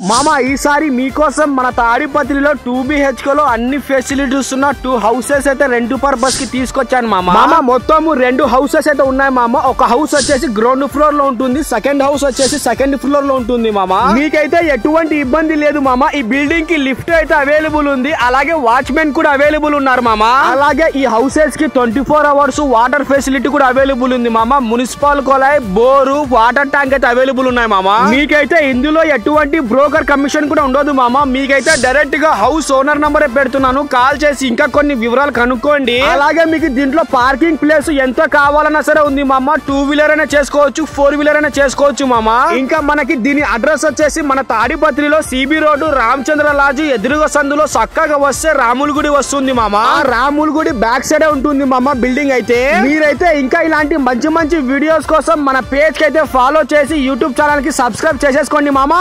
మామ ఈసారి మీకోసం మన తాడిపత్రిలో 2 BHK లో అన్ని ఫెసిలిటీస్ ఉన్న 2 హౌసెస్ అయితే రెంట్ పర్పస్ కి తీసుకొచ్చాను మామ మొత్తం 2 హౌసెస్ అయితే ఉన్నాయి మామ. ఒక హౌస్ వచ్చేసి గ్రౌండ్ ఫ్లోర్ లో ఉంటుంది, సెకండ్ హౌస్ వచ్చేసి సెకండ్ ఫ్లోర్ లో ఉంటుంది మామ. మీకైతే ఎటువంటి ఇబ్బంది లేదు మామ. ఈ బిల్డింగ్ కి లిఫ్ట్ అయితే అవైలబుల్ ఉంది, అలాగే వాచ్మెన్ కూడా అవైలబుల్ ఉన్నారు మామ. అలాగే ఈ హౌసెస్ కి 24 hours వాటర్ ఫెసిలిటీ కూడా అవైలబుల్ ఉంది మామ. మున్సిపల్ కొలాయి, బోరు, వాటర్ ట్యాంక్ అయితే అవైలబుల్ ఉన్నాయి మామ. మీకైతే ఇందులో ఎటువంటి బ్రోకర్ కమిషన్ కూడా ఉండదు మామ. మీకైతే డైరెక్ట్ గా హౌస్ ఓనర్ నంబరే పెడుతున్నాను, కాల్ చేసి ఇంకా కొన్ని వివరాలు కనుక్కోండి. అలాగే మీకు దీంట్లో పార్కింగ్ ప్లేస్ ఎంత కావాలన్నా సరే ఉంది మామ. 2 వీలర్ అయినా చేసుకోవచ్చు, 4 వీలర్ అయినా చేసుకోవచ్చు మామ. ఇంకా మనకి దీని అడ్రస్ వచ్చేసి మన తాడిపత్రిలో సిబి రోడ్డు రామచంద్ర లాడ్జ్ ఎదురుగా సందులో చక్కగా వస్తే రాముల గుడి వస్తుంది మామ. రాముల గుడి బ్యాక్ సైడ్ ఉంటుంది మామ బిల్డింగ్ అయితే. మీరైతే ఇంకా ఇలాంటి మంచి మంచి వీడియోస్ కోసం మన పేజ్ కి అయితే ఫాలో చేసి యూట్యూబ్ ఛానల్ కి సబ్స్క్రైబ్ చేసేసుకోండి మామ.